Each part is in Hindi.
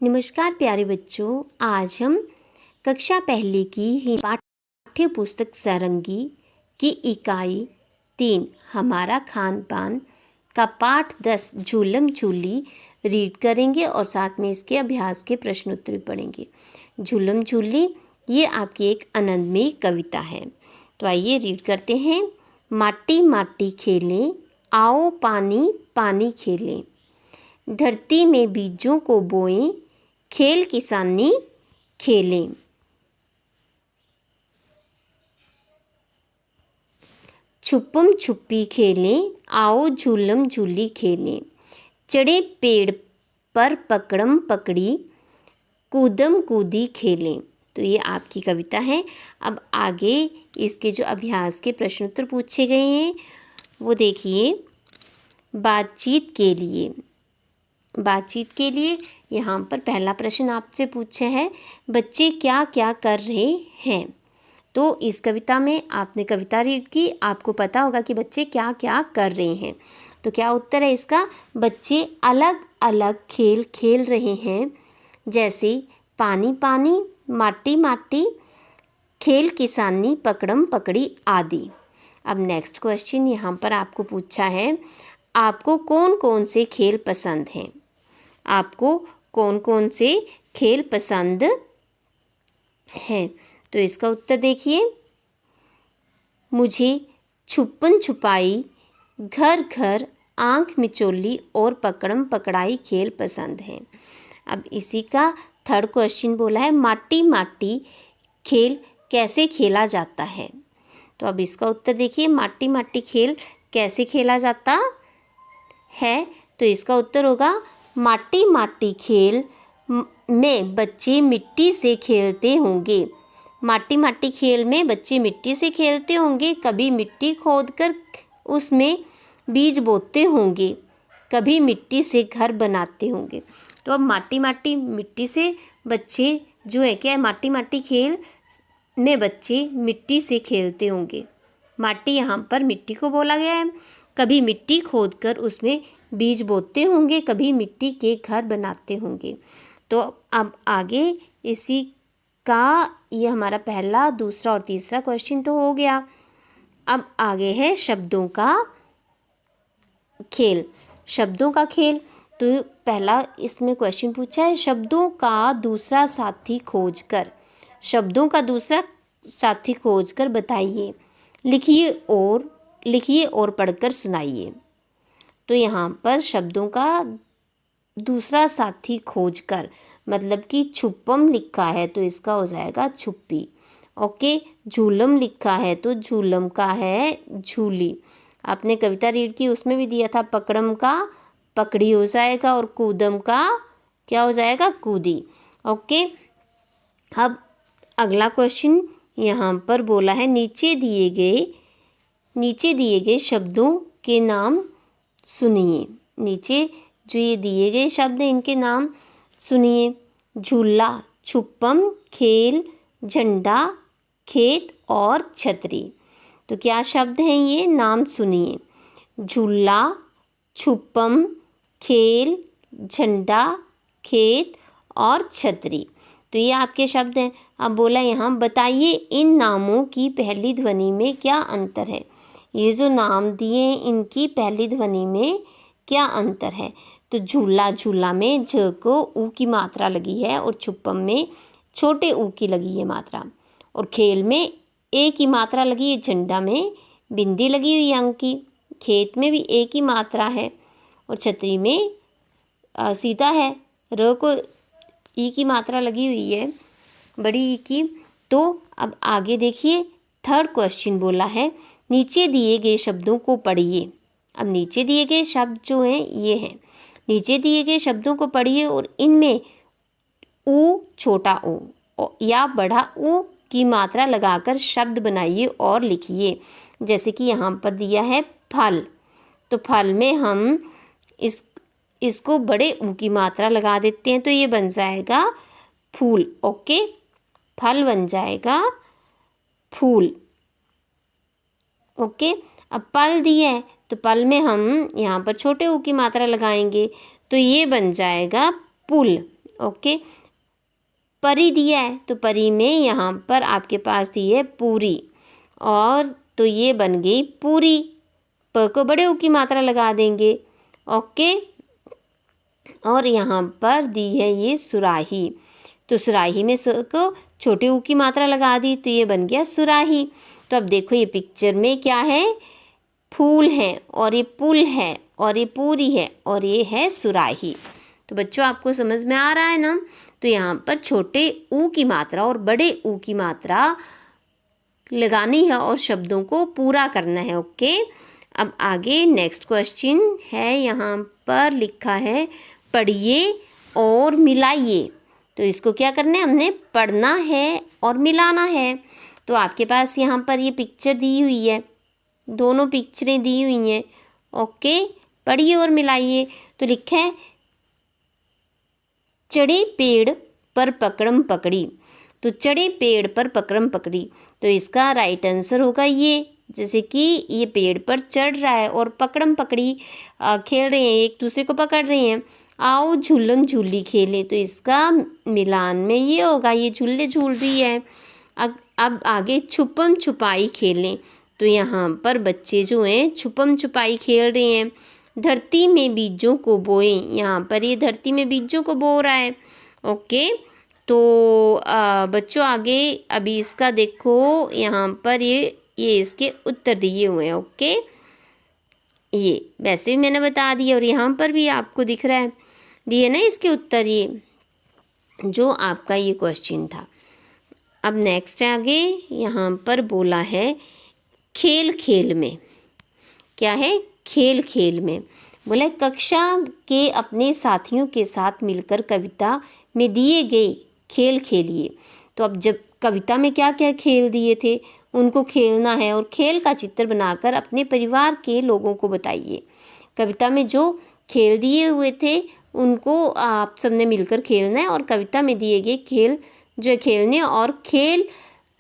नमस्कार प्यारे बच्चों, आज हम कक्षा पहली की पाठ्य पुस्तक सारंगी की इकाई 3 हमारा खान पान का पाठ 10 झूलम झूली रीड करेंगे और साथ में इसके अभ्यास के प्रश्न उत्तर भी पढ़ेंगे। झूलम झूली ये आपकी एक आनंदमयी कविता है। तो आइए रीड करते हैं। माटी माटी खेलें, आओ पानी पानी खेलें, धरती में बीजों को बोएं, खेल किसानी खेलें। छुपम छुपी खेलें, आओ झूलम झूली खेलें, चढ़े पेड़ पर पकड़म पकड़ी, कूदम कूदी खेलें। तो ये आपकी कविता है। अब आगे इसके जो अभ्यास के प्रश्न उत्तर पूछे गए हैं वो देखिए। बातचीत के लिए यहाँ पर पहला प्रश्न आपसे पूछा है, बच्चे क्या क्या कर रहे हैं। तो इस कविता में आपने कविता रीड की, आपको पता होगा कि बच्चे क्या क्या कर रहे हैं। तो क्या उत्तर है इसका? बच्चे अलग अलग खेल खेल रहे हैं, जैसे पानी पानी, माटी माटी, खेल किसानी, पकड़म पकड़ी आदि। अब नेक्स्ट क्वेश्चन यहाँ पर आपको पूछा है, आपको कौन कौन से खेल पसंद हैं। आपको कौन कौन से खेल पसंद हैं? तो इसका उत्तर देखिए। मुझे छुपन छुपाई, घर घर, आंख मिचोली और पकड़म पकड़ाई खेल पसंद हैं। अब इसी का थर्ड क्वेश्चन बोला है, माटी माटी खेल कैसे खेला जाता है। तो अब इसका उत्तर देखिए, माटी माटी खेल कैसे खेला जाता है। तो इसका उत्तर होगा, माटी माटी खेल में बच्चे मिट्टी से खेलते होंगे। माटी माटी खेल में बच्चे मिट्टी से खेलते होंगे, कभी मिट्टी खोदकर उसमें बीज बोते होंगे, कभी मिट्टी से घर बनाते होंगे। तो अब माटी माटी मिट्टी से बच्चे जो है क्या है, माटी माटी खेल में बच्चे मिट्टी से खेलते होंगे। माटी यहाँ पर मिट्टी को बोला गया है। कभी मिट्टी खोदकर उसमें बीज बोते होंगे, कभी मिट्टी के घर बनाते होंगे। तो अब आगे इसी का ये हमारा पहला, दूसरा और तीसरा क्वेश्चन तो हो गया। अब आगे है शब्दों का खेल। शब्दों का खेल, तो पहला इसमें क्वेश्चन पूछा है, शब्दों का दूसरा साथी खोजकर। शब्दों का दूसरा साथी खोजकर बताइए, लिखिए और पढ़कर सुनाइए। तो यहाँ पर शब्दों का दूसरा साथी खोजकर मतलब कि छुपम लिखा है तो इसका हो जाएगा छुप्पी। ओके, झूलम लिखा है तो झूलम का है झूली। आपने कविता रीड की, उसमें भी दिया था पकड़म का पकड़ी हो जाएगा और कूदम का क्या हो जाएगा, कूदी। ओके, अब अगला क्वेश्चन यहाँ पर बोला है, नीचे दिए गए शब्दों के नाम सुनिए। नीचे जो ये दिए गए शब्द हैं इनके नाम सुनिए। झूला, छुपम, खेल, झंडा, खेत और छतरी। तो क्या शब्द हैं ये, नाम सुनिए। झूला, छुपम, खेल, झंडा, खेत और छतरी। तो ये आपके शब्द हैं। अब बोला यहाँ, बताइए इन नामों की पहली ध्वनि में क्या अंतर है। ये जो नाम दिए हैं इनकी पहली ध्वनि में क्या अंतर है। तो झूला में झ को ऊ की मात्रा लगी है और छुपम में छोटे ऊ की लगी है मात्रा, और खेल में ए की मात्रा लगी है, झंडा में बिंदी लगी हुई है अंक की, खेत में भी ए की मात्रा है और छतरी में सीधा है, र को ई की मात्रा लगी हुई है, बड़ी ई की। तो अब आगे देखिए, थर्ड क्वेश्चन बोला है, नीचे दिए गए शब्दों को पढ़िए। अब नीचे दिए गए शब्द जो हैं ये हैं, नीचे दिए गए शब्दों को पढ़िए और इनमें ऊ, छोटा ऊ या बड़ा ऊ की मात्रा लगाकर शब्द बनाइए और लिखिए। जैसे कि यहाँ पर दिया है फल, तो फल में हम इसको बड़े ऊ की मात्रा लगा देते हैं तो ये बन जाएगा फूल। ओके, फल बन जाएगा फूल। ओके, अब पल दिया है तो पल में हम यहाँ पर छोटे ऊ की मात्रा लगाएंगे तो ये बन जाएगा पुल। ओके। परी दिया है तो परी में यहाँ पर आपके पास दी है पूरी, और तो ये बन गई पूरी। प को बड़े ऊ की मात्रा लगा देंगे, ओके। और यहाँ पर दी है ये सुराही, तो सुराही में स को छोटे ऊ की मात्रा लगा दी, तो ये बन गया सुराही। तो अब देखो ये पिक्चर में क्या है, फूल है, और ये पुल है, और ये पूरी है, और ये है सुराही। तो बच्चों आपको समझ में आ रहा है ना। तो यहाँ पर छोटे ऊ की मात्रा और बड़े ऊ की मात्रा लगानी है और शब्दों को पूरा करना है, ओके। अब आगे नेक्स्ट क्वेश्चन है, यहाँ पर लिखा है पढ़िए और मिलाइए। तो इसको क्या करना है, हमने पढ़ना है और मिलाना है। तो आपके पास यहाँ पर ये पिक्चर दी हुई है, दोनों पिक्चरें दी हुई हैं, ओके। पढ़िए और मिलाइए। तो लिखा है चढ़े पेड़ पर पकड़म पकड़ी। तो चढ़े पेड़ पर पकड़म पकड़ी, तो इसका राइट आंसर होगा ये। जैसे कि ये पेड़ पर चढ़ रहा है और पकड़म पकड़ी खेल रहे हैं, एक दूसरे को पकड़ रहे हैं। आओ झूलम झूली खेलें, तो इसका मिलान में ये होगा, ये झूले झूल रही है। अब आगे छुपम छुपाई खेलें, तो यहाँ पर बच्चे जो हैं छुपम छुपाई खेल रहे हैं। धरती में बीजों को बोए, यहाँ पर ये धरती में बीजों को बो रहा है, ओके। तो बच्चों आगे अभी इसका देखो, यहाँ पर ये इसके उत्तर दिए हुए हैं, ओके। ये वैसे भी मैंने बता दिया, और यहाँ पर भी आपको दिख रहा है दिए ना इसके उत्तर, ये जो आपका ये क्वेश्चन था। अब नेक्स्ट आगे यहाँ पर बोला है खेल खेल में। क्या है, खेल खेल में बोला कक्षा के अपने साथियों के साथ मिलकर कविता में दिए गए खेल खेलिए। तो अब जब कविता में क्या क्या खेल दिए थे उनको खेलना है, और खेल का चित्र बनाकर अपने परिवार के लोगों को बताइए। कविता में जो खेल दिए हुए थे उनको आप सबने मिलकर खेलना है, और कविता में दिए गए खेल जो खेलने और खेल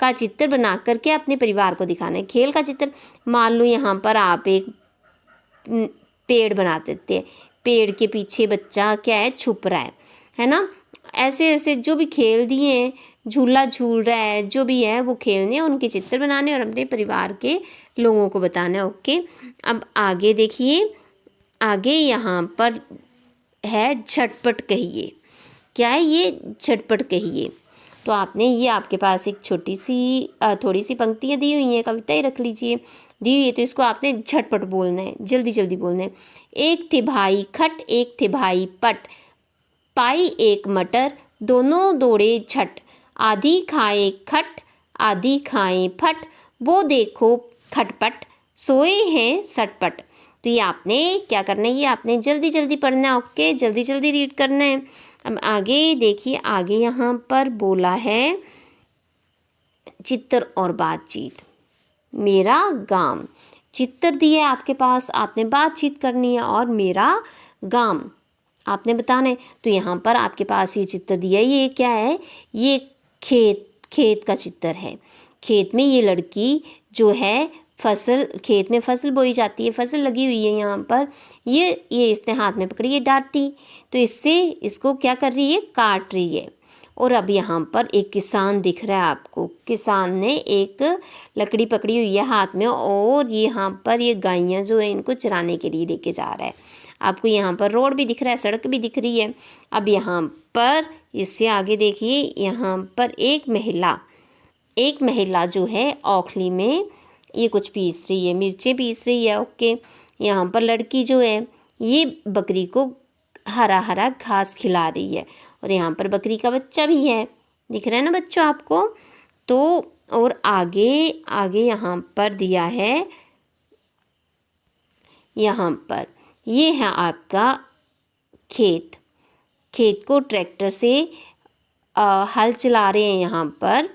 का चित्र बना करके अपने परिवार को दिखाना है। खेल का चित्र, मान लो यहाँ पर आप एक पेड़ बना देते हैं, पेड़ के पीछे बच्चा क्या है, छुप रहा है ना। ऐसे ऐसे जो भी खेल दिए हैं, झूला झूल रहा है, जो भी है वो खेलने, उनके चित्र बनाने और अपने परिवार के लोगों को बताना है, ओके। अब आगे देखिए, आगे यहाँ पर है झटपट कहिए। क्या है ये, झटपट कहिए। तो आपने ये आपके पास एक छोटी सी थोड़ी सी पंक्तियाँ दी हुई हैं, कविताएं रख लीजिए, दी हुई है, तो इसको आपने झटपट बोलना है, जल्दी जल्दी बोलना है। एक थे भाई खट, एक थे भाई पट, पाई एक मटर, दोनों दौड़े झट, आधी खाए खट, आधी खाए फट, वो देखो खटपट, सोए हैं सटपट। तो ये आपने क्या करना है, ये आपने जल्दी जल्दी पढ़ना है, ओके, जल्दी जल्दी रीड करना है। अब आगे देखिए, आगे यहाँ पर बोला है चित्र और बातचीत। मेरा गांव, चित्र दिया है आपके पास, आपने बातचीत करनी है, और मेरा गांव आपने बताना है। तो यहाँ पर आपके पास ये चित्र दिया है, ये क्या है, ये खेत का चित्र है। खेत में ये लड़की जो है फसल, खेत में फसल बोई जाती है, फसल लगी हुई है यहाँ पर, ये इसने हाथ में पकड़ी है डांटी, तो इससे इसको क्या कर रही है, काट रही है। और अब यहाँ पर एक किसान दिख रहा है आपको, किसान ने एक लकड़ी पकड़ी हुई है हाथ में, और यहाँ पर ये गायें जो है इनको चराने के लिए लेके जा रहा है। आपको यहाँ पर रोड भी दिख रहा है, सड़क भी दिख रही है। अब यहाँ पर इससे आगे देखिए, यहाँ पर एक महिला जो है औखली में ये कुछ पीस रही है, मिर्चें पीस रही है, ओके। यहाँ पर लड़की जो है ये बकरी को हरा हरा घास खिला रही है, और यहाँ पर बकरी का बच्चा भी है, दिख रहा है ना बच्चों आपको। तो और आगे आगे यहाँ पर दिया है, यहाँ पर ये है आपका खेत को ट्रैक्टर से हल चला रहे हैं यहाँ पर,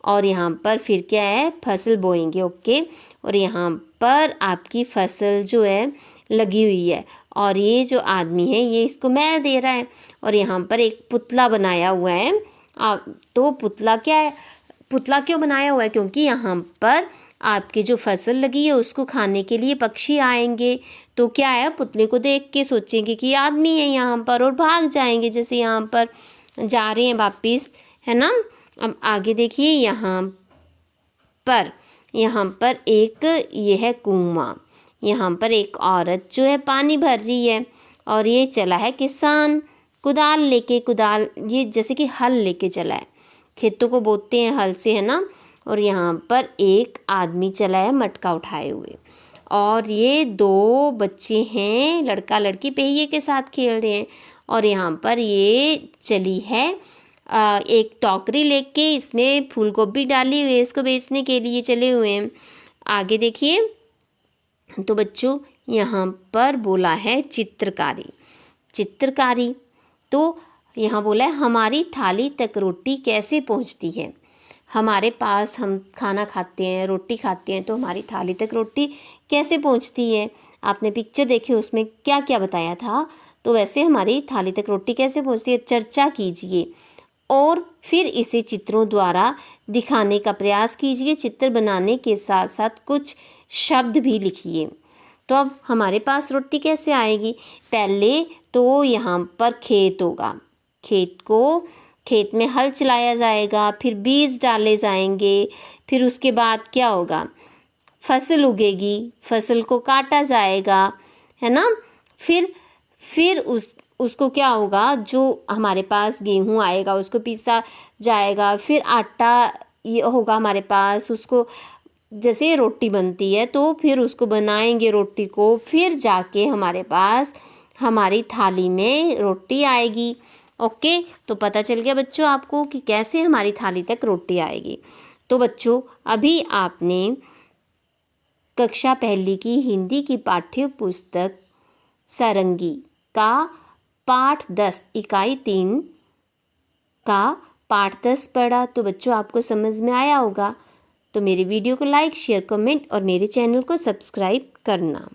और यहाँ पर फिर क्या है, फसल बोएंगे, ओके। और यहाँ पर आपकी फसल जो है लगी हुई है, और ये जो आदमी है ये इसको मैल दे रहा है, और यहाँ पर एक पुतला बनाया हुआ है। तो पुतला क्या है, पुतला क्यों बनाया हुआ है, क्योंकि यहाँ पर आपकी जो फसल लगी है उसको खाने के लिए पक्षी आएंगे, तो क्या है, पुतले को देख के सोचेंगे कि आदमी है यहाँ पर, और भाग जाएंगे। जैसे यहाँ पर जा रहे हैं वापिस, है ना। अब आगे देखिए, यहाँ पर एक ये है कुआं, यहाँ पर एक औरत जो है पानी भर रही है, और ये चला है किसान कुदाल लेके, कुदाल ये जैसे कि हल लेके चला है, खेतों को बोते हैं हल से, है ना। और यहाँ पर एक आदमी चला है मटका उठाए हुए, और ये 2 बच्चे हैं, लड़का लड़की पहिए के साथ खेल रहे हैं। और यहाँ पर ये चली है एक टोकरी लेके, इसमें फूल गोभी डाली हुई है, इसको बेचने के लिए चले हुए हैं। आगे देखिए, तो बच्चों यहाँ पर बोला है चित्रकारी। तो यहाँ बोला है हमारी थाली तक रोटी कैसे पहुँचती है। हमारे पास हम खाना खाते हैं, रोटी खाते हैं, तो हमारी थाली तक रोटी कैसे पहुँचती है। आपने पिक्चर देखी, उसमें क्या क्या बताया था, तो वैसे हमारी थाली तक रोटी कैसे पहुँचती है, चर्चा कीजिए और फिर इसे चित्रों द्वारा दिखाने का प्रयास कीजिए। चित्र बनाने के साथ साथ कुछ शब्द भी लिखिए। तो अब हमारे पास रोटी कैसे आएगी, पहले तो यहाँ पर खेत होगा, खेत में हल चलाया जाएगा, फिर बीज डाले जाएंगे, फिर उसके बाद क्या होगा, फसल उगेगी, फसल को काटा जाएगा, है ना। फिर उसको क्या होगा, जो हमारे पास गेहूँ आएगा उसको पीसा जाएगा, फिर आटा ये होगा हमारे पास, उसको जैसे रोटी बनती है तो फिर उसको बनाएंगे रोटी को, फिर जाके हमारे पास हमारी थाली में रोटी आएगी। ओके, तो पता चल गया बच्चों आपको कि कैसे हमारी थाली तक रोटी आएगी। तो बच्चों अभी आपने कक्षा 1 की हिंदी की पाठ्य पुस्तक सारंगी का पाठ 10 इकाई 3 का पाठ 10 पढ़ा। तो बच्चों आपको समझ में आया होगा। तो मेरे वीडियो को लाइक, शेयर, कमेंट और मेरे चैनल को सब्सक्राइब करना।